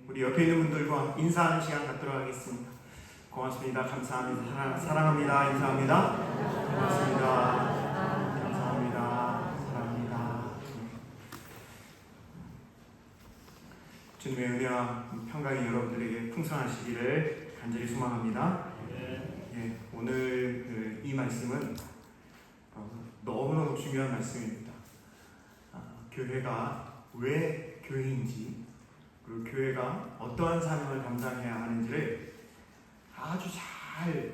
우리 옆에 있는 분들과 인사하는 시간 갖도록 하겠습니다. 고맙습니다. 감사합니다. 사랑합니다. 인사합니다. 고맙습니다. 감사합니다. 사랑합니다. 주님의 은혜와 평강이 여러분들에게 풍성하시기를 간절히 소망합니다. 예, 오늘 이 말씀은 너무너무 중요한 말씀입니다. 교회가 왜 교회인지, 그리고 교회가 어떠한 사명을 감당해야 하는지를 아주 잘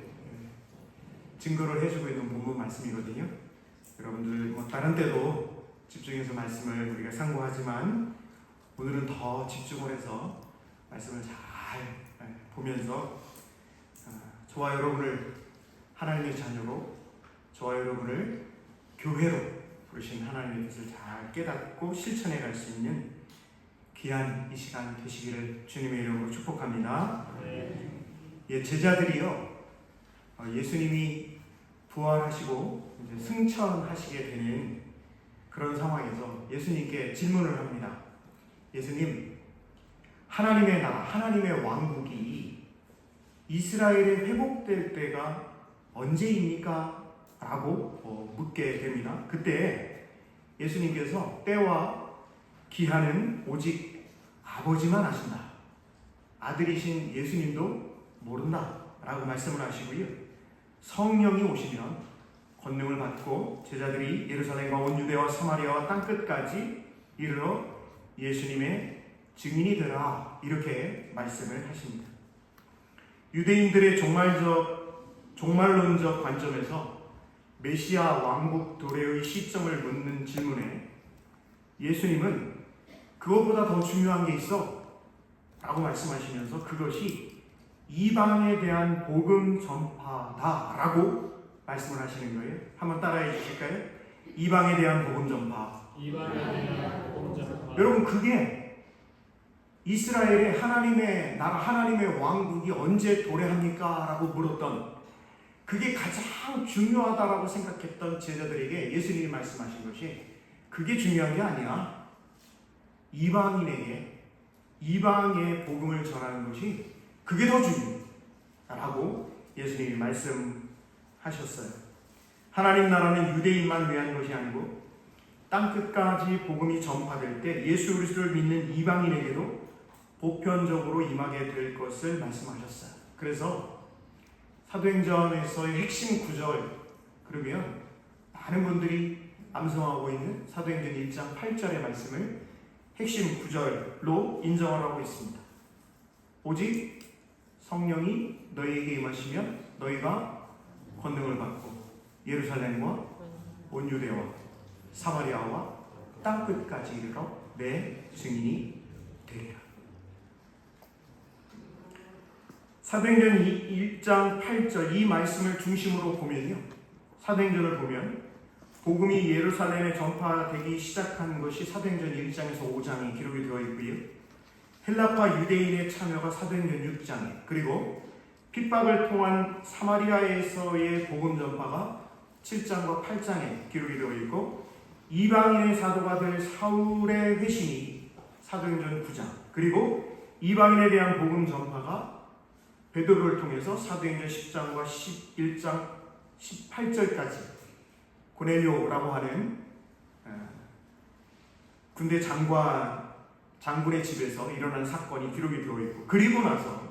증거를 해주고 있는 본문 말씀이거든요. 여러분들 다른 때도 집중해서 말씀을 우리가 상고하지만 오늘은 더 집중을 해서 말씀을 잘 보면서 저와 여러분을 하나님의 자녀로, 저와 여러분을 교회로 부르신 하나님의 뜻을 잘 깨닫고 실천해 갈 수 있는 귀한 이 시간 되시기를 주님의 이름으로 축복합니다. 예, 제자들이요, 예수님이 부활하시고 이제 승천하시게 되는 그런 상황에서 예수님께 질문을 합니다. 예수님, 하나님의 나라, 하나님의 왕국이 이스라엘에 회복될 때가 언제입니까? 라고 묻게 됩니다. 그때 예수님께서 때와 기한은 오직 아버지만 아신다. 아들이신 예수님도 모른다 라고 말씀을 하시고요. 성령이 오시면 권능을 받고 제자들이 예루살렘과 온 유대와 사마리아와 땅끝까지 이르러 예수님의 증인이 되라, 이렇게 말씀을 하십니다. 유대인들의 종말론적 관점에서 메시아 왕국 도래의 시점을 묻는 질문에 예수님은 그것보다 더 중요한 게 있어 라고 말씀하시면서 그것이 이방에 대한 복음 전파다 라고 말씀을 하시는 거예요. 한번 따라해 주실까요? 이방에 대한 복음 전파. 여러분, 그게 이스라엘의 하나님의 나라, 하나님의 왕국이 언제 도래합니까? 라고 물었던, 그게 가장 중요하다라고 생각했던 제자들에게 예수님이 말씀하신 것이, 그게 중요한 게 아니야, 이방인에게 이방의 복음을 전하는 것이 그게 더 중요해 라고 예수님이 말씀하셨어요. 하나님 나라는 유대인만 위한 것이 아니고 땅끝까지 복음이 전파될 때 예수 그리스도를 믿는 이방인에게도 보편적으로 임하게 될 것을 말씀하셨어요. 그래서 사도행전에서의 핵심 구절, 그러면 많은 분들이 암송하고 있는 사도행전 1장 8절의 말씀을 핵심 구절로 인정을 하고 있습니다. 오직 성령이 너희에게 임하시면 너희가 권능을 받고 예루살렘과 온 유대와 사마리아와 땅끝까지 이르러 내 증인이 되리라. 사도행전 1장 8절 이 말씀을 중심으로 보면요, 사도행전을 보면 복음이 예루살렘에 전파되기 시작한 것이 사도행전 1장에서 5장에 기록이 되어 있고요, 헬라파 유대인의 참여가 사도행전 6장에, 그리고 핍박을 통한 사마리아에서의 복음 전파가 7장과 8장에 기록이 되어 있고, 이방인의 사도가 될 사울의 회심이 사도행전 9장, 그리고 이방인에 대한 복음 전파가 베드로를 통해서 사도행전 10장과 11장 18절까지 고넬료라고 하는 군대 장군의 집에서 일어난 사건이 기록이 되어 있고, 그리고 나서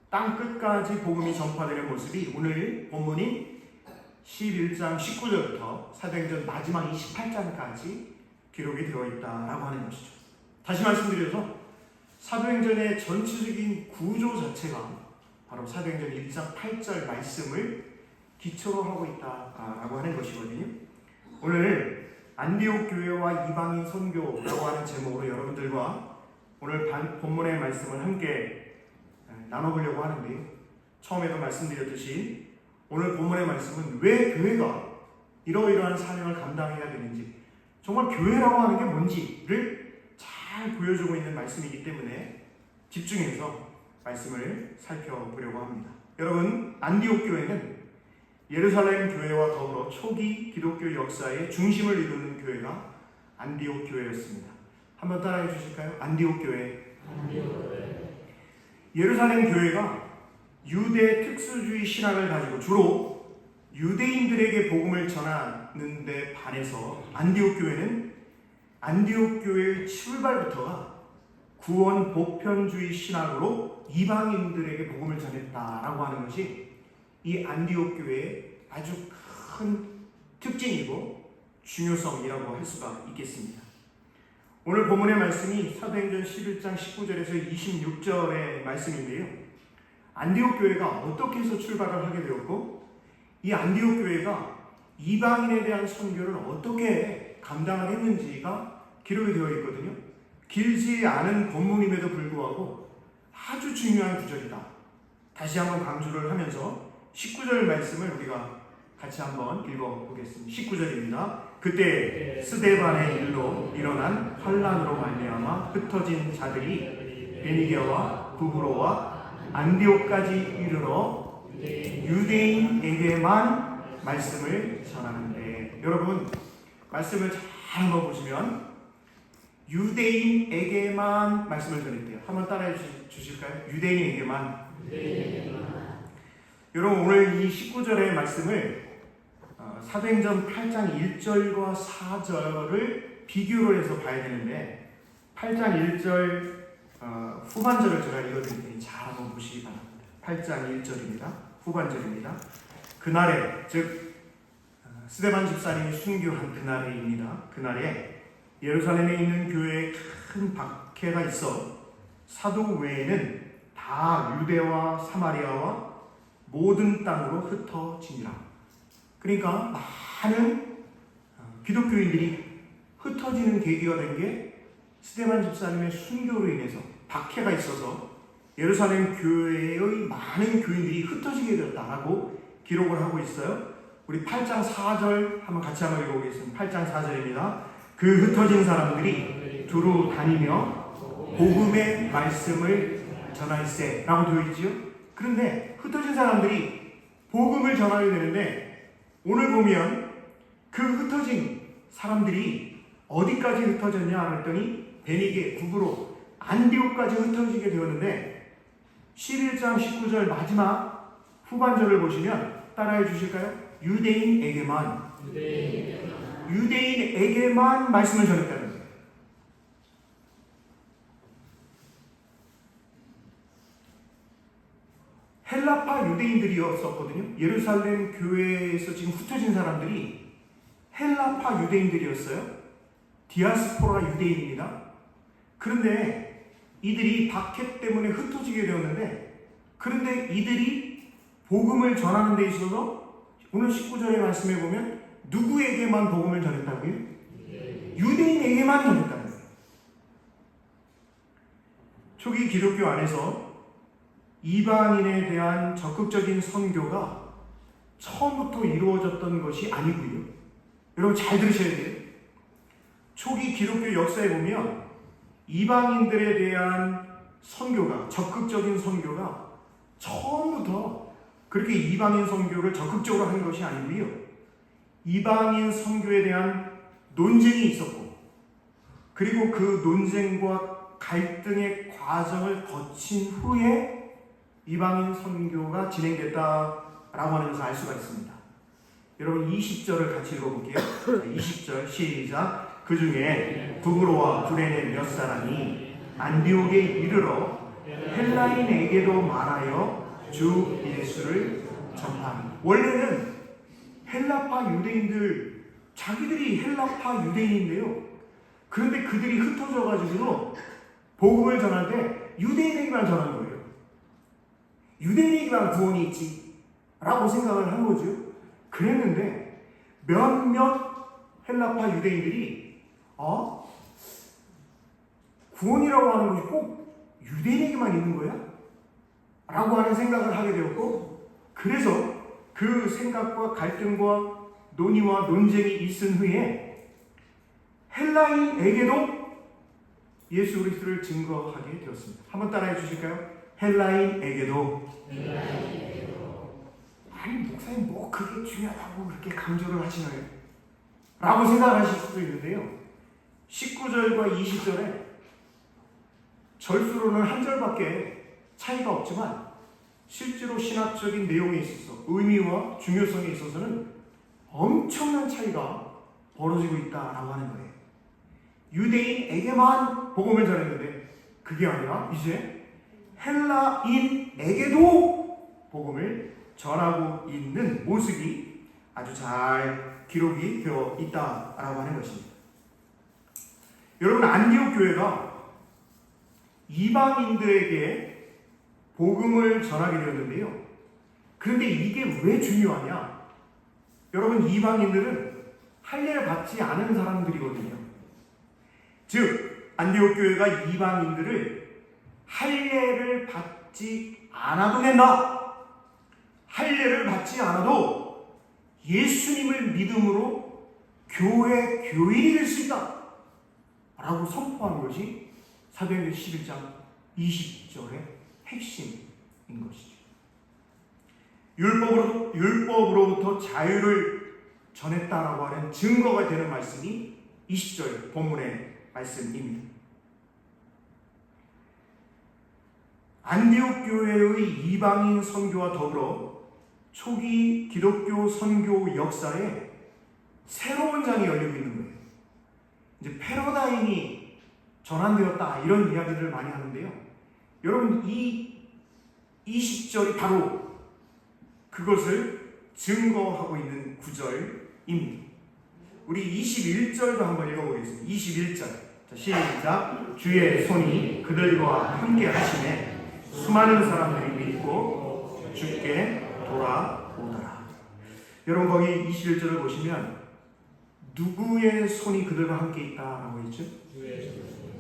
땅 끝까지 복음이 전파되는 모습이 오늘 본문인 11장 19절부터 사도행전 마지막 28장까지 기록이 되어 있다라고 하는 것이죠. 다시 말씀드려서 사도행전의 전체적인 구조 자체가 바로 사도행전 1장 8절 말씀을 기초로 하고 있다라고 하는 것이거든요. 오늘 안디옥 교회와 이방인 선교라고 하는 제목으로 여러분들과 오늘 본문의 말씀을 함께 나눠보려고 하는데, 처음에도 말씀드렸듯이 오늘 본문의 말씀은 왜 교회가 이러이러한 사명을 감당해야 되는지, 정말 교회라고 하는 게 뭔지를 잘 보여주고 있는 말씀이기 때문에 집중해서 말씀을 살펴보려고 합니다. 여러분, 안디옥 교회는 예루살렘 교회와 더불어 초기 기독교 역사의 중심을 이루는 교회가 안디옥 교회였습니다. 한번 따라해 주실까요? 안디옥 교회. 예루살렘 교회가 유대 특수주의 신학을 가지고 주로 유대인들에게 복음을 전하는 데 반해서 안디옥 교회는 안디옥 교회의 출발부터가 구원 보편주의 신학으로 이방인들에게 복음을 전했다라고 하는 것이 이 안디옥 교회의 아주 큰 특징이고 중요성이라고 할 수가 있겠습니다. 오늘 본문의 말씀이 사도행전 11장 19절에서 26절의 말씀인데요. 안디옥 교회가 어떻게 해서 출발을 하게 되었고 이 안디옥 교회가 이방인에 대한 선교를 어떻게 감당을 했는지가 기록이 되어 있거든요. 길지 않은 본문임에도 불구하고 아주 중요한 구절이다. 다시 한번 강조를 하면서 19절 말씀을 우리가 같이 한번 읽어보겠습니다. 19절입니다. 그때 스데반의 일로 일어난 환란으로 말미암아 흩어진 자들이 베니게와 부브로와 안디옥까지 이르러 유대인에게만 말씀을 전하는데, 여러분 말씀을 잘 한번 보시면 유대인에게만 말씀을 전했대요. 한번 따라해 주실까요? 유대인에게만. 여러분 오늘 이 19절의 말씀을 사도행전 8장 1절과 4절을 비교를 해서 봐야 되는데 8장 1절 후반절을 제가 읽어드릴 테니 잘 한번 보시기 바랍니다. 8장 1절입니다. 후반절입니다. 그날에, 즉 스데반 집사님이 순교한 그날에입니다. 그날에 예루살렘에 있는 교회에 큰 박해가 있어 사도 외에는 다 유대와 사마리아와 모든 땅으로 흩어지니라. 그러니까 많은 기독교인들이 흩어지는 계기가 된 게 스데반 집사님의 순교로 인해서 박해가 있어서 예루살렘 교회의 많은 교인들이 흩어지게 되었다라고 기록을 하고 있어요. 우리 8장 4절 한번 같이 한번 읽어보겠습니다. 8장 4절입니다. 그 흩어진 사람들이 두루 다니며 복음의 말씀을 전할세 라고 되어 있지요. 그런데 흩어진 사람들이 복음을 전하게 되는데 오늘 보면 그 흩어진 사람들이 어디까지 흩어졌냐 했더니 베니게, 구브로, 안디옥까지 흩어지게 되었는데 11장 19절 마지막 후반절을 보시면 따라해 주실까요? 유대인에게만 말씀을 전했다는 거예요. 헬라파 유대인들이었었거든요. 예루살렘 교회에서 지금 흩어진 사람들이 헬라파 유대인들이었어요. 디아스포라 유대인입니다. 그런데 이들이 박해 때문에 흩어지게 되었는데, 그런데 이들이 복음을 전하는 데 있어서 오늘 19절의 말씀에 보면 누구에게만 복음을 전했다고요? 유대인에게만 전했다는 거예요. 초기 기독교 안에서 이방인에 대한 적극적인 선교가 처음부터 이루어졌던 것이 아니고요. 여러분 잘 들으셔야 돼요. 초기 기독교 역사에 보면 이방인들에 대한 선교가, 적극적인 선교가 처음부터 그렇게 이방인 선교를 적극적으로 한 것이 아니고요. 이방인 선교에 대한 논쟁이 있었고, 그리고 그 논쟁과 갈등의 과정을 거친 후에 이방인 선교가 진행됐다라고 하는 것을 알 수가 있습니다. 여러분 20절을 같이 읽어볼게요. 20절 시작. 그 중에 구브로와 구레네 몇 사람이 안디옥에 이르러 헬라인에게도 말하여 주 예수를 전하니. 원래는 헬라파 유대인들, 자기들이 헬라파 유대인인데요. 그런데 그들이 흩어져가지고 복음을 전할 때 유대인에게만 전하는 거예요. 유대인에게만 구원이 있지 라고 생각을 한 거죠. 그랬는데 몇몇 헬라파 유대인들이 구원이라고 하는 것이 꼭 유대인에게만 있는 거야? 라고 하는 생각을 하게 되었고, 그래서 그 생각과 갈등과 논의와 논쟁이 있은 후에 헬라인에게도 예수 그리스도를 증거하게 되었습니다. 한번 따라해 주실까요? 헬라인에게도. 아니 목사님 뭐 그게 중요하다고 그렇게 강조를 하시나요? 라고 생각하실 수도 있는데요. 19절과 20절에 절수로는 한 절밖에 차이가 없지만 실제로 신학적인 내용에 있어서 의미와 중요성에 있어서는 엄청난 차이가 벌어지고 있다라고 하는 거예요. 유대인에게만 복음을 전했는데 그게 아니라 이제 헬라인에게도 복음을 전하고 있는 모습이 아주 잘 기록이 되어 있다라고 하는 것입니다. 여러분, 안디옥 교회가 이방인들에게 복음을 전하게 되었는데요. 그런데 이게 왜 중요하냐? 여러분, 이방인들은 할례를 받지 않은 사람들이거든요. 즉, 안디옥 교회가 이방인들을 할례를 받지 않아도 된다. 할례를 받지 않아도 예수님을 믿음으로 교인이 될 수 있다. 라고 선포한 것이 사도행전 11장 20절의 핵심인 것이죠. 율법으로부터 자유를 전했다라고 하는 증거가 되는 말씀이 20절 본문의 말씀입니다. 안디옥 교회의 이방인 선교와 더불어 초기 기독교 선교 역사에 새로운 장이 열리고 있는 거예요. 이제 패러다임이 전환되었다, 이런 이야기들을 많이 하는데요. 여러분, 이 20절이 바로 그것을 증거하고 있는 구절입니다. 우리 21절도 한번 읽어보겠습니다. 21절. 자, 시작. 주의 손이 그들과 함께 하시매 수많은 사람들이 믿고 주께 돌아오더라. 여러분, 거기 21절을 보시면 누구의 손이 그들과 함께 있다라고 했죠?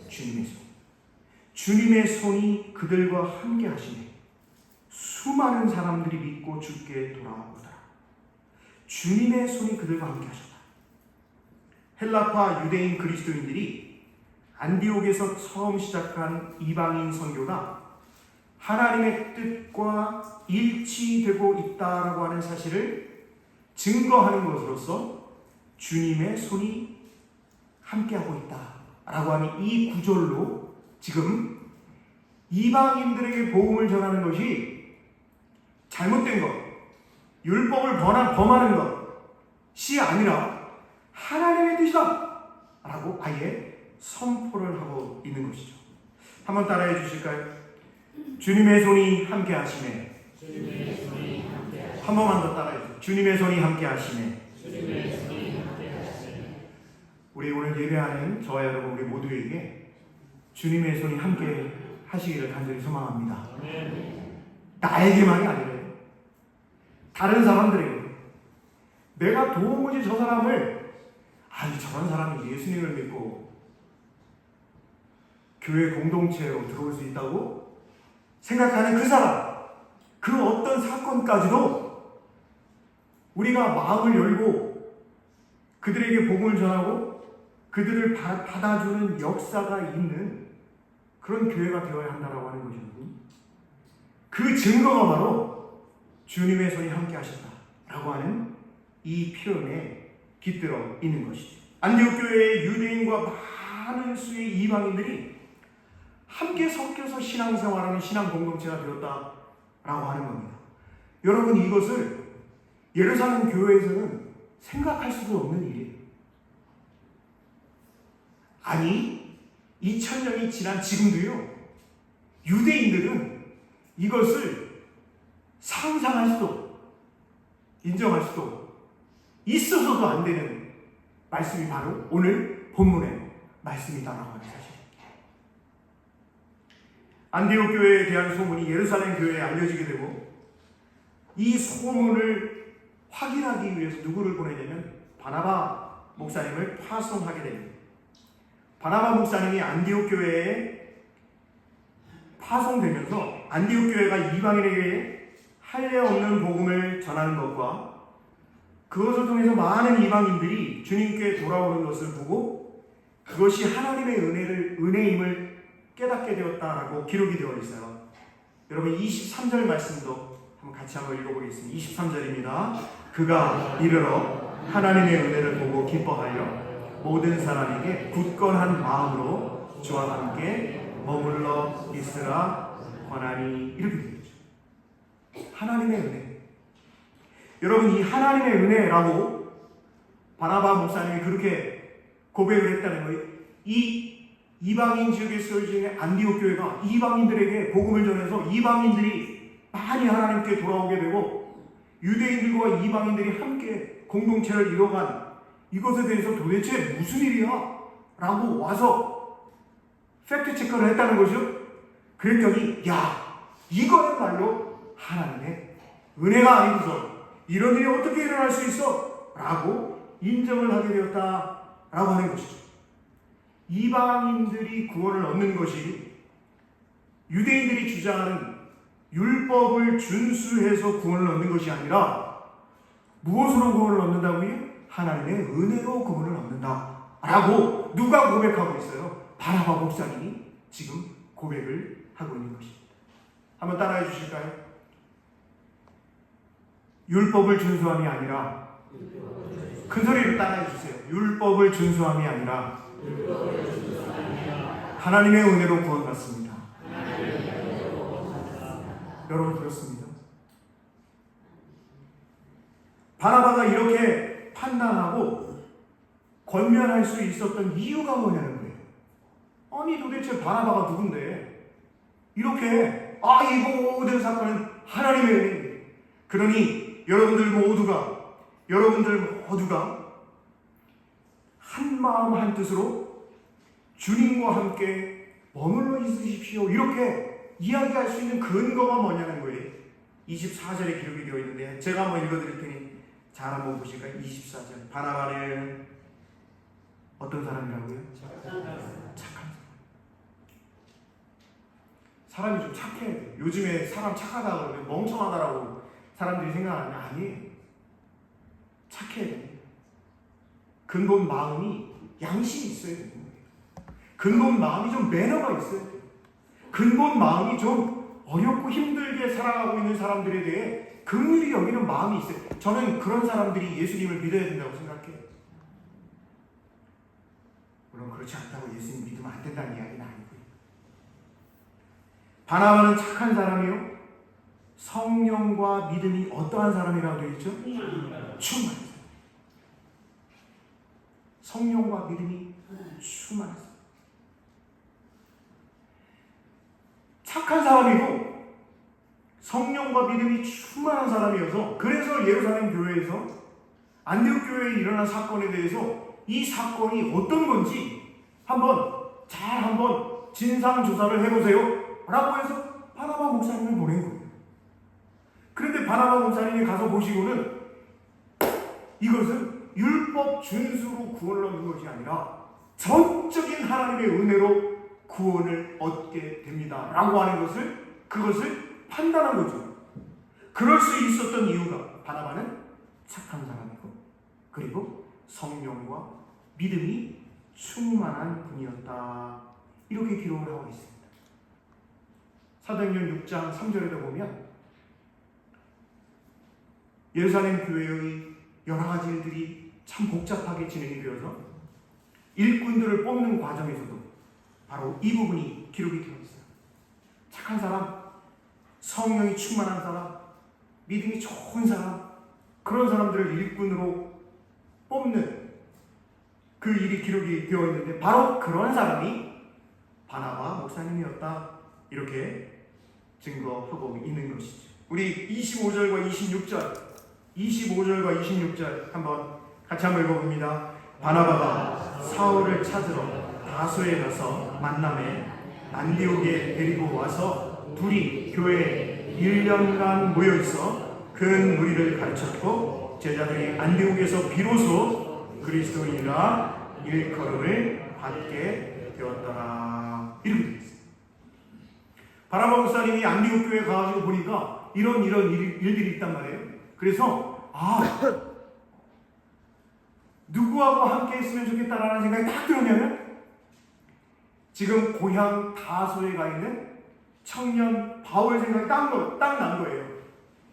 주님의 손. 주님의 손이 그들과 함께 하시네. 수많은 사람들이 믿고 주께 돌아오더라. 주님의 손이 그들과 함께 하셨다. 헬라파 유대인 그리스도인들이 안디옥에서 처음 시작한 이방인 선교가 하나님의 뜻과 일치되고 있다라고 하는 사실을 증거하는 것으로서 주님의 손이 함께하고 있다라고 하는 이 구절로 지금 이방인들에게 복음을 전하는 것이 잘못된 것, 율법을 범하는 것이 아니라 하나님의 뜻이다 라고 아예 선포를 하고 있는 것이죠. 한번 따라해 주실까요? 주님의 손이 함께 하시네. 한 번만 더 따라해 주세요. 주님의 손이 함께 하시네. 우리 오늘 예배하는 저와 여러분, 우리 모두에게 주님의 손이 함께 하시기를 간절히 소망합니다. 나에게만이 아니래요. 다른 사람들에게. 내가 도무지 저 사람을, 저런 사람이 예수님을 믿고 교회 공동체로 들어올 수 있다고 생각하는 그 사람, 그 어떤 사건까지도 우리가 마음을 열고 그들에게 복음을 전하고 그들을 받아주는 역사가 있는 그런 교회가 되어야 한다라고 하는 것이거든요. 그 증거가 바로 주님의 손이 함께 하셨다라고 하는 이 표현에 깃들어 있는 것이죠. 안디옥 교회의 유대인과 많은 수의 이방인들이 함께 섞여서 신앙생활하는 신앙 공동체가 되었다라고 하는 겁니다. 여러분, 이것을 예루살렘 교회에서는 생각할 수도 없는 일이에요. 아니, 2000년이 지난 지금도요, 유대인들은 이것을 상상할 수도, 인정할 수도, 있어서도 안 되는 말씀이 바로 오늘 본문의 말씀이다라고 하는 사실. 안디옥 교회에 대한 소문이 예루살렘 교회에 알려지게 되고, 이 소문을 확인하기 위해서 누구를 보내냐면 바나바 목사님을 파송하게 됩니다. 바나바 목사님이 안디옥 교회에 파송되면서 안디옥 교회가 이방인에게 할례 없는 복음을 전하는 것과 그것을 통해서 많은 이방인들이 주님께 돌아오는 것을 보고 그것이 하나님의 은혜임을 깨닫게 되었다라고 기록이 되어 있어요. 여러분, 23절 말씀도 같이 한번 읽어보겠습니다. 23절입니다. 그가 이르러 하나님의 은혜를 보고 기뻐하여 모든 사람에게 굳건한 마음으로 주와 함께 머물러 있으라 허나니 이렇게 되겠죠. 하나님의 은혜. 여러분, 이 하나님의 은혜라고 바나바 목사님이 그렇게 고백을 했다는 거예요. 이 이방인 지역에 쓰여진 안디옥 교회가 이방인들에게 복음을 전해서 이방인들이 많이 하나님께 돌아오게 되고 유대인들과 이방인들이 함께 공동체를 이뤄간 이것에 대해서 도대체 무슨 일이야? 라고 와서 팩트 체크를 했다는 거죠. 그랬더니 야, 이거야말로 하나님의 은혜가 아니고서 이런 일이 어떻게 일어날 수 있어? 라고 인정을 하게 되었다라고 하는 것이죠. 이방인들이 구원을 얻는 것이 유대인들이 주장하는 율법을 준수해서 구원을 얻는 것이 아니라 무엇으로 구원을 얻는다고요? 하나님의 은혜로 구원을 얻는다 라고 누가 고백하고 있어요? 바나바 목사님이 지금 고백을 하고 있는 것입니다. 한번 따라해 주실까요? 율법을 준수함이 아니라, 큰 소리로 따라해 주세요. 율법을 준수함이 아니라 하나님의 은혜로 구원받습니다. 여러분 들었습니다. 바나바가 이렇게 판단하고 권면할 수 있었던 이유가 뭐냐는 거예요. 아니 도대체 바나바가 누군데 이렇게 이 모든 사건은 하나님의 은혜. 그러니 여러분들 모두가 한 마음 한 뜻으로 주님과 함께 머물러 있으십시오. 이렇게 이야기할 수 있는 근거가 뭐냐는 거예요. 24절에 기록이 되어 있는데 제가 한번 읽어드릴 테니 잘 한번 보실까요? 24절. 바나바는 어떤 사람이라고요? 착한 사람이 좀 착해야 돼요. 요즘에 사람 착하다고 그러면 멍청하다라고 사람들이 생각하는데 아니에요. 착해야 돼요. 근본 마음이 양심이 있어야 돼요. 근본 마음이 좀 매너가 있어야 돼요. 근본 마음이 좀 어렵고 힘들게 살아가고 있는 사람들에 대해 긍휼히 여기는 마음이 있어요. 저는 그런 사람들이 예수님을 믿어야 된다고 생각해요. 물론 그렇지 않다고 예수님 믿으면 안 된다는 이야기는 아니고요. 바나바는 착한 사람이요, 성령과 믿음이 어떠한 사람이라고 되어 있죠? 충만한 사람. 성령과 믿음이 충만한 사람. 착한 사람이고 성령과 믿음이 충만한 사람이어서, 그래서 예루살렘 교회에서 안디옥 교회에 일어난 사건에 대해서 이 사건이 어떤 건지 한번 진상조사를 해보세요 라고 해서 바나바 목사님을 보낸 거예요. 그런데 바나바 목사님이 가서 보시고는 이것은 율법 준수로 구원을 얻는 것이 아니라 전적인 하나님의 은혜로 구원을 얻게 됩니다 라고 하는 그것을 판단한 거죠. 그럴 수 있었던 이유가 바나바는 착한 사람이고 그리고 성령과 믿음이 충만한 분이었다, 이렇게 기록을 하고 있습니다. 사도행전 6장 3절에도 보면 예루살렘 교회의 여러 가지 일들이 참 복잡하게 진행이 되어서 일꾼들을 뽑는 과정에서도 바로 이 부분이 기록이 되어 있어요. 착한 사람, 성령이 충만한 사람, 믿음이 좋은 사람, 그런 사람들을 일꾼으로 뽑는 그 일이 기록이 되어 있는데 바로 그런 사람이 바나바 목사님이었다, 이렇게 증거하고 있는 것이죠. 우리 25절과 26절 한번 같이 한번 읽어봅니다. 바나바가 사울을 찾으러 다소에 가서 만남에 안디옥에 데리고 와서 둘이 교회에 1년간 모여있어 큰 무리를 가르쳤고 제자들이 안디옥에서 비로소 그리스도인이라 일컬음을 받게 되었더라, 이렇게 되어 있습니다. 바나바 목사님이 안디옥 교회에 가가지고 보니까 이런 일들이 있단 말이에요. 그래서 누구하고 함께 했으면 좋겠다라는 생각이 딱 들었냐면 지금 고향 다소에 가 있는 청년 바울 생각이 딱 난 거예요.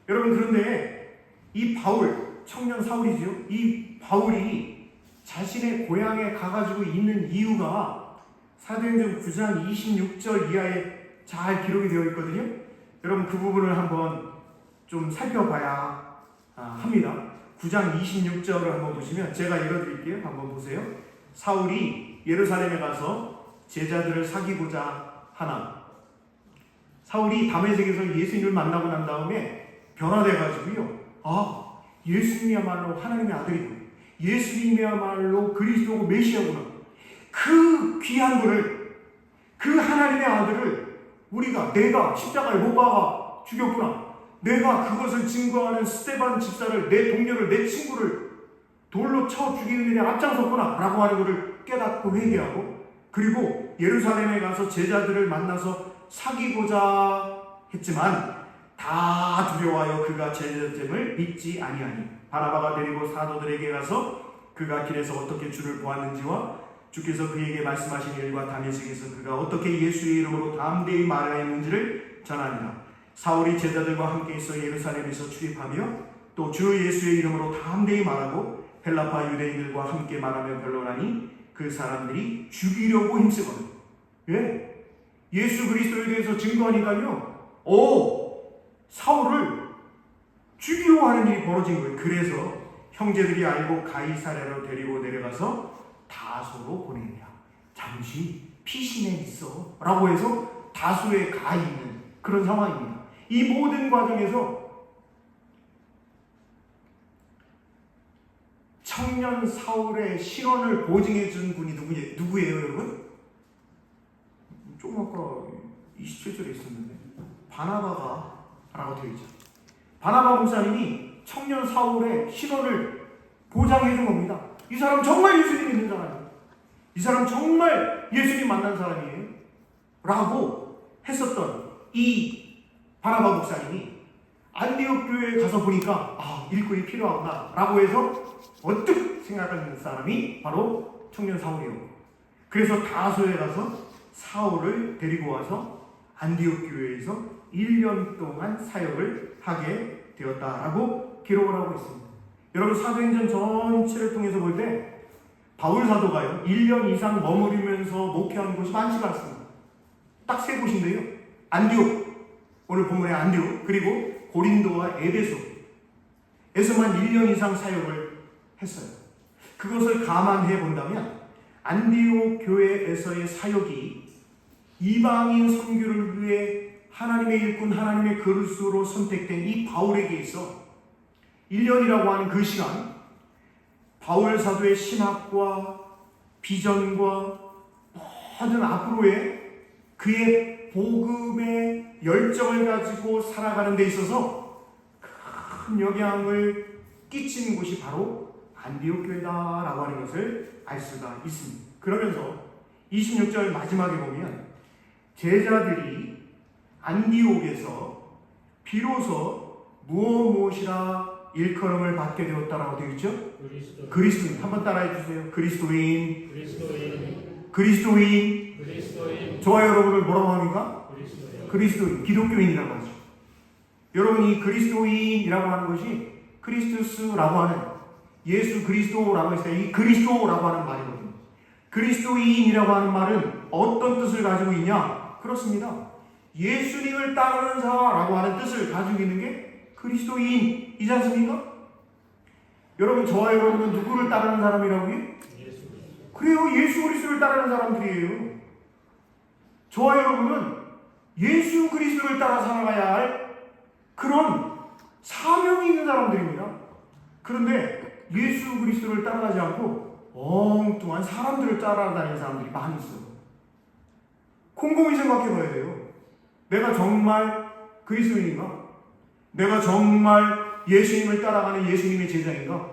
여러분, 그런데 이 바울, 청년 사울이죠. 이 바울이 자신의 고향에 가가지고 있는 이유가 사도행전 9장 26절 이하에 잘 기록이 되어 있거든요. 여러분 그 부분을 한번 좀 살펴봐야 합니다. 9장 26절을 한번 보시면 제가 읽어드릴게요. 한번 보세요. 사울이 예루살렘에 가서 제자들을 사귀고자 하나. 사울이 다메섹에서 예수님을 만나고 난 다음에 변화돼가지고요. 예수님이야말로 하나님의 아들이고 예수님이야말로 그리스도고 메시아구나. 그 귀한 분을, 그 하나님의 아들을 내가 십자가에 못 박아 죽였구나. 내가 그것을 증거하는 스데반 집사를, 내 동료를, 내 친구를 돌로 쳐 죽이는 일에 앞장섰구나 라고 하는 것을 깨닫고 회개하고, 그리고 예루살렘에 가서 제자들을 만나서 사귀고자 했지만 다 두려워하여 그가 제자됨을 믿지 아니하니 바나바가 데리고 사도들에게 가서 그가 길에서 어떻게 주를 보았는지와 주께서 그에게 말씀하신 일과 다메섹에서 그가 어떻게 예수의 이름으로 담대히 말하였는지를 전하니라. 사울이 제자들과 함께 있어 예루살렘에서 출입하며 또 주 예수의 이름으로 담대히 말하고 헬라파 유대인들과 함께 말하며 변론하니 그 사람들이 죽이려고 힘쓰거든. 왜? 예수 그리스도에 대해서 증거하니까요. 사울을 죽이려고 하는 일이 벌어진 거예요. 그래서 형제들이 알고 가이사랴로 데리고 내려가서 다소로 보내니라. 잠시 피신해 있어 라고 해서 다소에 가 있는 그런 상황입니다. 이 모든 과정에서 청년 사울의 실언을 보증해 준 분이 누구예요 여러분? 조금 아까 27절에 있었는데 바나바가 라고 되어 있죠. 바나바 목사님이 청년 사울의 실언을 보장해 준 겁니다. 이 사람 정말 예수님 믿는 사람이에요. 이 사람 정말 예수님 만난 사람이에요 라고 했었던 이 바나바 목사님이 안디옥 교회에 가서 보니까 일꾼이 필요하구나 라고 해서 언뜻 생각하는 사람이 바로 청년 사울이에요. 그래서 다소에 가서 사울을 데리고 와서 안디옥 교회에서 1년 동안 사역을 하게 되었다라고 기록을 하고 있습니다. 여러분 사도행전 전체를 통해서 볼 때 바울 사도가요 1년 이상 머무르면서 목회하는 곳이 많지가 않습니다. 딱 세 곳인데요. 안디옥, 오늘 본문의 안디옥, 그리고 고린도와 에베소에서만 1년 이상 사역을 했어요. 그것을 감안해 본다면 안디옥 교회에서의 사역이 이방인 선교를 위해 하나님의 일꾼, 하나님의 그릇으로 선택된 이 바울에게 있어 1년이라고 하는 그 시간, 바울 사도의 신학과 비전과 모든 앞으로의 그의 복음의 열정을 가지고 살아가는 데 있어서 큰 영향을 끼친 곳이 바로 안디옥 교회다라고 하는 것을 알 수가 있습니다. 그러면서 26절 마지막에 보면 제자들이 안디옥에서 비로소 무엇이라 일컬음을 받게 되었다라고 되어 있죠? 그리스도인. 한번 따라해 주세요. 그리스도인. 저와 여러분을 뭐라고 합니까? 그리스도인. 기독교인이라고 하죠. 여러분 이 그리스도인이라고 하는 것이 크리스투스라고 하는 예수 그리스도라고 했을 때 이 그리스도라고 하는 말이거든요. 그리스도인이라고 하는 말은 어떤 뜻을 가지고 있냐? 그렇습니다. 예수님을 따르는 자라고 하는 뜻을 가지고 있는 게 그리스도인이지 않습니까? 여러분 저와 여러분은 누구를 따르는 사람이라고요? 그래요. 예수 그리스도를 따르는 사람들이에요. 저와 여러분은 예수 그리스도를 따라 살아가야 할 그런 사명이 있는 사람들입니다. 그런데 예수 그리스도를 따라가지 않고 엉뚱한 사람들을 따라다니는 사람들이 많이 있어요. 곰곰이 생각해 봐야 돼요. 내가 정말 그리스도인인가? 내가 정말 예수님을 따라가는 예수님의 제자인가?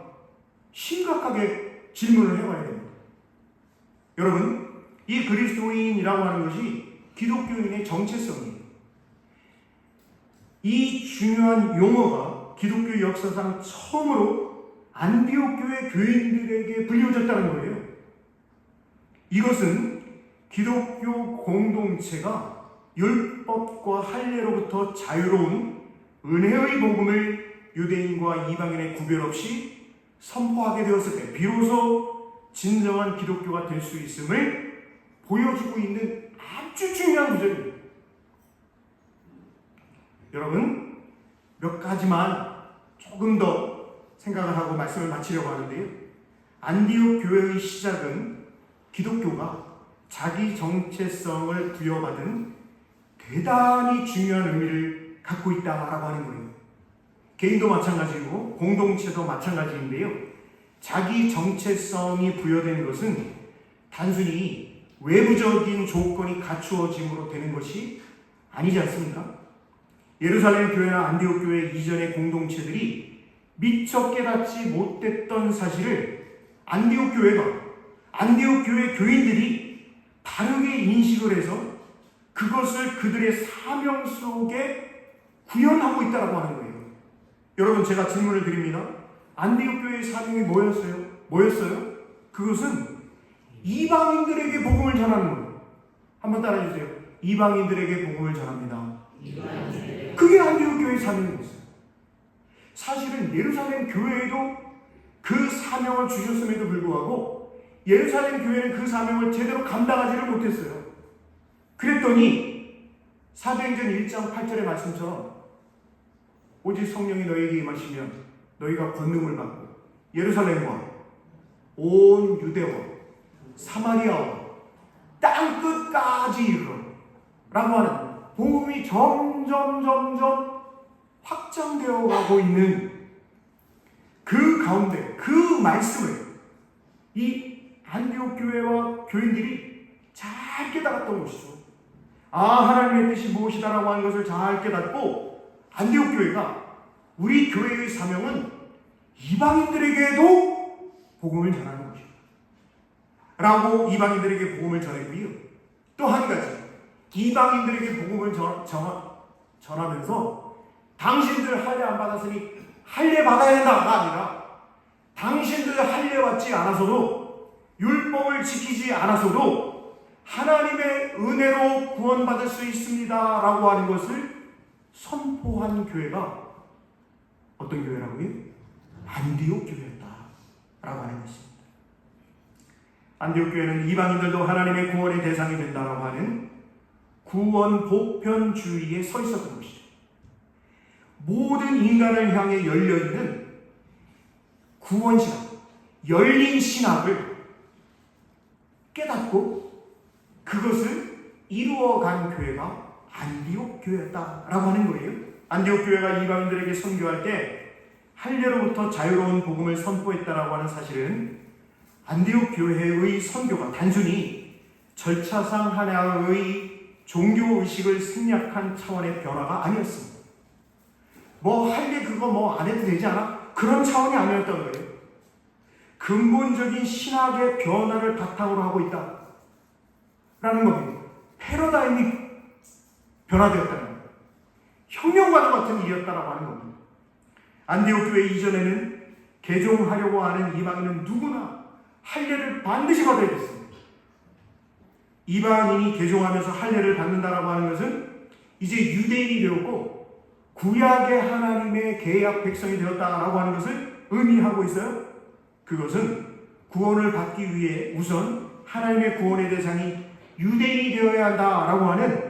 심각하게 질문을 해봐야 됩니다. 여러분, 이 그리스도인이라고 하는 것이 기독교인의 정체성이에요. 이 중요한 용어가 기독교 역사상 처음으로 안디옥 교회 교인들에게 불려졌다는 거예요. 이것은 기독교 공동체가 율법과 할례로부터 자유로운 은혜의 복음을 유대인과 이방인의 구별 없이 선포하게 되었을 때 비로소 진정한 기독교가 될 수 있음을 보여주고 있는 아주 중요한 구절입니다. 하지만 조금 더 생각을 하고 말씀을 마치려고 하는데요. 안디옥 교회의 시작은 기독교가 자기 정체성을 부여받은 대단히 중요한 의미를 갖고 있다라고 하는 거예요. 개인도 마찬가지고 공동체도 마찬가지인데요. 자기 정체성이 부여되는 것은 단순히 외부적인 조건이 갖추어짐으로 되는 것이 아니지 않습니까? 예루살렘 교회나 안디옥 교회 이전의 공동체들이 미처 깨닫지 못했던 사실을 안디옥 교회 교인들이 다르게 인식을 해서 그것을 그들의 사명 속에 구현하고 있다고 하는 거예요. 여러분, 제가 질문을 드립니다. 안디옥 교회의 사명이 뭐였어요? 그것은 이방인들에게 복음을 전하는 거예요. 한번 따라해주세요. 이방인들에게 복음을 전합니다. 그게 안디옥 교회의 사명이었어요. 사실은 예루살렘 교회에도 그 사명을 주셨음에도 불구하고 예루살렘 교회는 그 사명을 제대로 감당하지를 못했어요. 그랬더니 사도행전 1장 8절의 말씀처럼 오직 성령이 너희에게 임하시면 너희가 권능을 받고 예루살렘과 온 유대와 사마리아와 땅끝까지 이르러 라고 하는 복음이 점점 확장되어 가고 있는 그 가운데 그 말씀을 이 안디옥 교회와 교인들이 잘 깨달았던 것이죠. 하나님의 뜻이 무엇이다라고 하는 것을 잘 깨닫고 안디옥 교회가 우리 교회의 사명은 이방인들에게도 복음을 전하는 것이다 라고 이방인들에게 복음을 전했고요. 또 한 가지, 이방인들에게 복음을 전하면서 당신들 할례 안 받았으니 할례 받아야 된다가 아니라 당신들 할례 받지 않아서도 율법을 지키지 않아서도 하나님의 은혜로 구원받을 수 있습니다 라고 하는 것을 선포한 교회가 어떤 교회라고요? 안디옥 교회였다 라고 하는 것입니다. 안디옥 교회는 이방인들도 하나님의 구원의 대상이 된다라고 하는 구원 보편주의에 서 있었던 것이죠. 모든 인간을 향해 열려있는 구원신학, 열린 신학을 깨닫고 그것을 이루어간 교회가 안디옥 교회였다라고 하는 거예요. 안디옥 교회가 이방인들에게 선교할 때 할례로부터 자유로운 복음을 선포했다라고 하는 사실은 안디옥 교회의 선교가 단순히 절차상 하나의 종교의식을 생략한 차원의 변화가 아니었습니다. 할례 그거 안 해도 되지 않아? 그런 차원이 아니었던 거예요. 근본적인 신학의 변화를 바탕으로 하고 있다 라는 겁니다. 패러다임이 변화되었다는 겁니다. 혁명과도 같은 일이었다라고 하는 겁니다. 안디옥 교회 이전에는 개종하려고 하는 이방인은 누구나 할례를 반드시 받아야 됐습니다. 이방인이 개종하면서 할례를 받는다라고 하는 것은 이제 유대인이 되었고 구약의 하나님의 계약 백성이 되었다라고 하는 것을 의미하고 있어요. 그것은 구원을 받기 위해 우선 하나님의 구원의 대상이 유대인이 되어야 한다라고 하는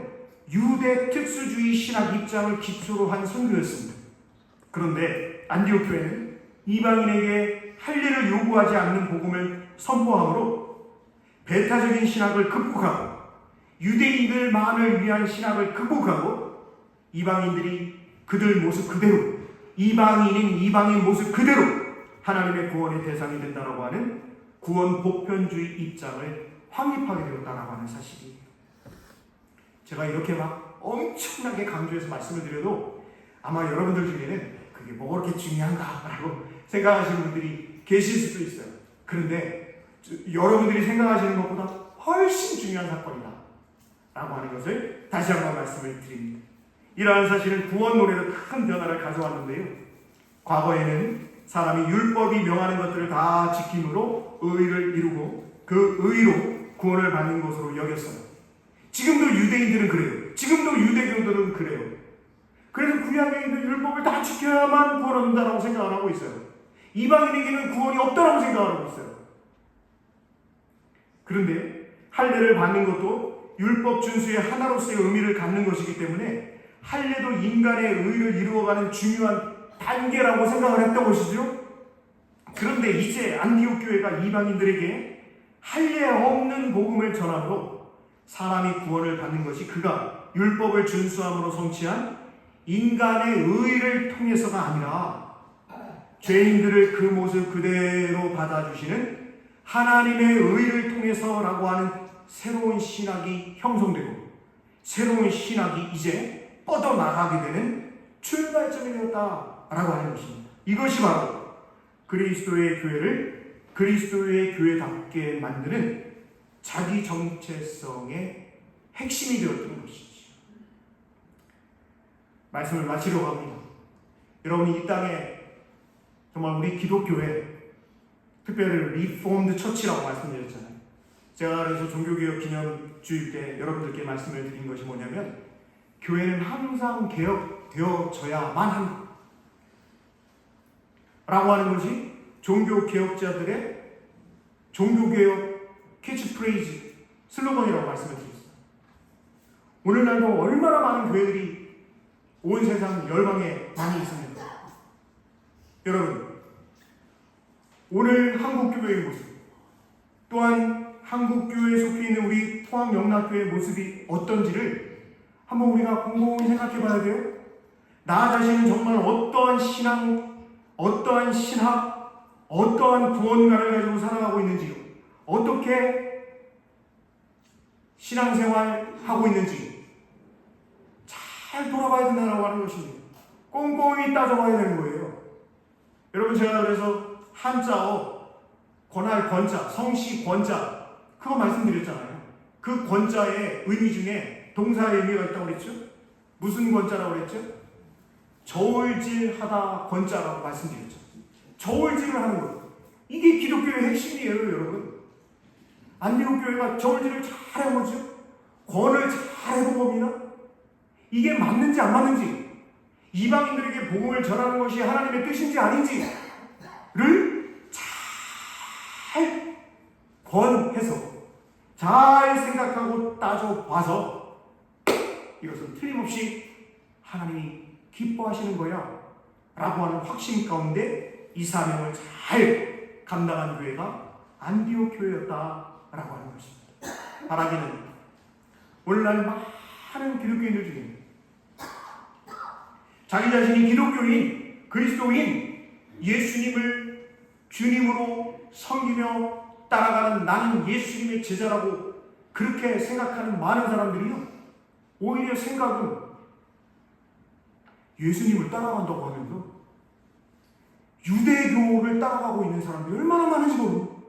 유대 특수주의 신학 입장을 기초로 한 선교였습니다. 그런데 안디옥 교회는 이방인에게 할례를 요구하지 않는 복음을 선포함으로 배타적인 신학을 극복하고 유대인들만을 위한 신학을 극복하고 이방인들이 그들 모습 그대로, 이방인인 이방인 모습 그대로 하나님의 구원의 대상이 된다라고 하는 구원 보편주의 입장을 확립하게 되었다라고 하는 사실이에요. 제가 이렇게 엄청나게 강조해서 말씀을 드려도 아마 여러분들 중에는 그게 뭐 그렇게 중요한가라고 생각하시는 분들이 계실 수도 있어요. 그런데 여러분들이 생각하시는 것보다 훨씬 중요한 사건이다 라고 하는 것을 다시 한번 말씀을 드립니다. 이러한 사실은 구원 논에도 큰 변화를 가져왔는데요. 과거에는 사람이 율법이 명하는 것들을 다 지킴으로 의를 이루고 그 의로 구원을 받는 것으로 여겼어요. 지금도 유대인들은 그래요. 지금도 유대교들은 그래요. 그래서 구약에 있는 율법을 다 지켜야만 구원 얻는다라고 생각을 하고 있어요. 이방인에게는 구원이 없다라고 생각을 하고 있어요. 그런데 할례를 받는 것도 율법 준수의 하나로서의 의미를 갖는 것이기 때문에 할례도 인간의 의를 이루어가는 중요한 한계라고 생각을 했던 것이죠. 그런데 이제 안디옥 교회가 이방인들에게 할례 없는 복음을 전함으로 사람이 구원을 받는 것이 그가 율법을 준수함으로 성취한 인간의 의를 통해서가 아니라 죄인들을 그 모습 그대로 받아주시는 하나님의 의를 통해서라고 하는 새로운 신학이 형성되고 새로운 신학이 이제 뻗어나가게 되는 출발점이 되었다라고 하는 것입니다. 이것이 바로 그리스도의 교회를 그리스도의 교회답게 만드는 자기 정체성의 핵심이 되었던 것이지. 말씀을 마치려고 합니다. 여러분이 이 땅에 정말 우리 기독교회, 특별히 리폼드 처치라고 말씀드렸잖아요. 제가 그래서 종교개혁 기념주일 때 여러분들께 말씀을 드린 것이 뭐냐면 교회는 항상 개혁되어져야만 한다 라고 하는 것이 종교개혁자들의 종교개혁 캐치프레이즈, 슬로건이라고 말씀을 드렸어요. 오늘날도 얼마나 많은 교회들이 온 세상 열방에 많이 있습니다. 여러분, 오늘 한국교회의 모습, 또한 한국교회에 속해 있는 우리 포항영락교회의 모습이 어떤지를 한번 우리가 곰곰이 생각해 봐야 돼요. 나 자신은 정말 어떠한 신앙, 어떠한 신학, 어떠한 구원관을 가지고 살아가고 있는지요. 어떻게 신앙생활하고 있는지 잘 돌아봐야 된다고 하는 것입니다. 꼼꼼히 따져봐야 되는 거예요. 여러분, 제가 그래서 한자어, 권할 권자, 성씨 권자, 그거 말씀드렸잖아요. 그 권자의 의미 중에 동사의 의미가 있다고 그랬죠? 무슨 권자라고 그랬죠? 저울질하다 권자라고 말씀드렸죠. 저울질을 하는 것. 이게 기독교의 핵심이에요, 여러분. 안디옥 교회가 저울질을 잘 해보죠? 권을 잘 해본 겁니다. 이게 맞는지 안 맞는지, 이방인들에게 복음을 전하는 것이 하나님의 뜻인지 아닌지를 잘 권해서 잘 생각하고 따져봐서 이것은 틀림없이 하나님이 기뻐하시는 거야 라고 하는 확신 가운데 이 사명을 잘 감당한 교회가 안디옥 교회였다라고 하는 것입니다. 바라기는 오늘날 많은 기독교인들 중에 자기 자신이 기독교인, 그리스도인, 예수님을 주님으로 섬기며 따라가는 나는 예수님의 제자라고 그렇게 생각하는 많은 사람들이요, 오히려 생각은 예수님을 따라간다고 하면서 유대교를 따라가고 있는 사람들이 얼마나 많은지 모르고.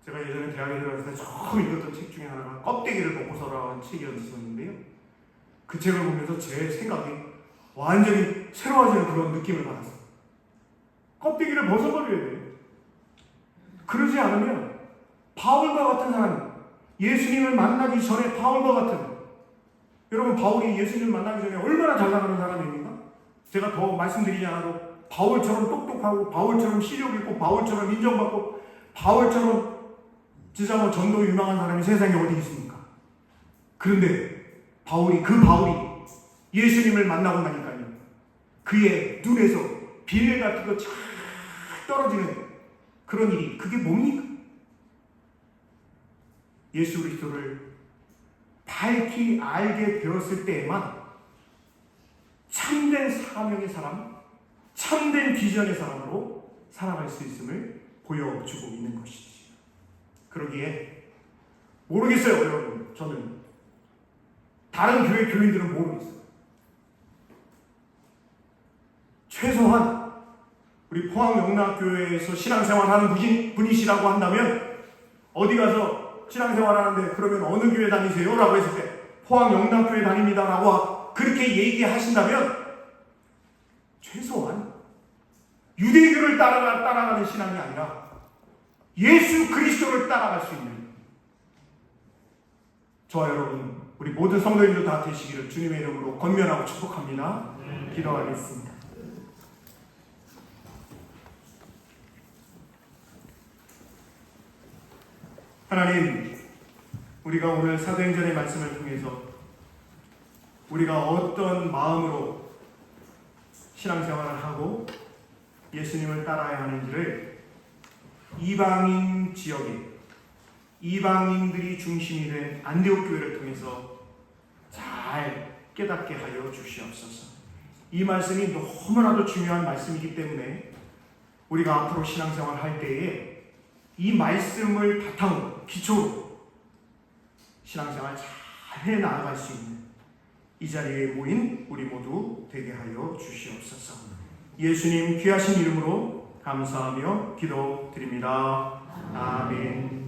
제가 예전에 대학에 들어갔을 때 처음 읽었던 책 중에 하나가 껍데기를 벗고서라는 책이었는데요, 그 책을 보면서 제 생각이 완전히 새로워지는 그런 느낌을 받았어요. 껍데기를 벗어버려야 돼요. 그러지 않으면 바울과 같은 사람, 예수님을 만나기 전에 바울과 같은, 여러분, 바울이 예수님을 만나기 전에 얼마나 잘 나가는 사람입니까? 제가 더 말씀드리지 않아도 바울처럼 똑똑하고, 바울처럼 실력 있고, 바울처럼 인정받고, 바울처럼 진짜 뭐 전도 유명한 사람이 세상에 어디 있습니까? 그런데 바울이 예수님을 만나고 나니까요, 그의 눈에서 비늘 같은 거 쫙 떨어지는 그런 일이, 그게 뭡니까? 예수 그리스도를 밝히 알게 되었을 때에만 참된 사명의 사람, 참된 비전의 사람으로 살아갈 수 있음을 보여주고 있는 것이지. 그러기에 모르겠어요, 여러분. 저는 다른 교회 교인들은 모르겠어요. 최소한 우리 포항영락교회에서 신앙생활하는 분이시라고 한다면, 어디 가서 신앙생활하는데 그러면 어느 교회 다니세요? 라고 했을 때 포항영락교회 다닙니다 라고 그렇게 얘기하신다면, 최소한 유대교를 따라가는 신앙이 아니라 예수 그리스도를 따라갈 수 있는 저와 여러분, 우리 모든 성도님들 다 되시기를 주님의 이름으로 권면하고 축복합니다. 기도하겠습니다. 하나님, 우리가 오늘 사도행전의 말씀을 통해서 우리가 어떤 마음으로 신앙생활을 하고 예수님을 따라야 하는지를 이방인 지역에 이방인들이 중심이 된 안디옥 교회를 통해서 잘 깨닫게 하여 주시옵소서. 이 말씀이 너무나도 중요한 말씀이기 때문에 우리가 앞으로 신앙생활 할 때에 이 말씀을 바탕으로 기초로 신앙생활 잘 해 나아갈 수 있는 이 자리에 모인 우리 모두 되게 하여 주시옵소서. 예수님 귀하신 이름으로 감사하며 기도드립니다. 아멘.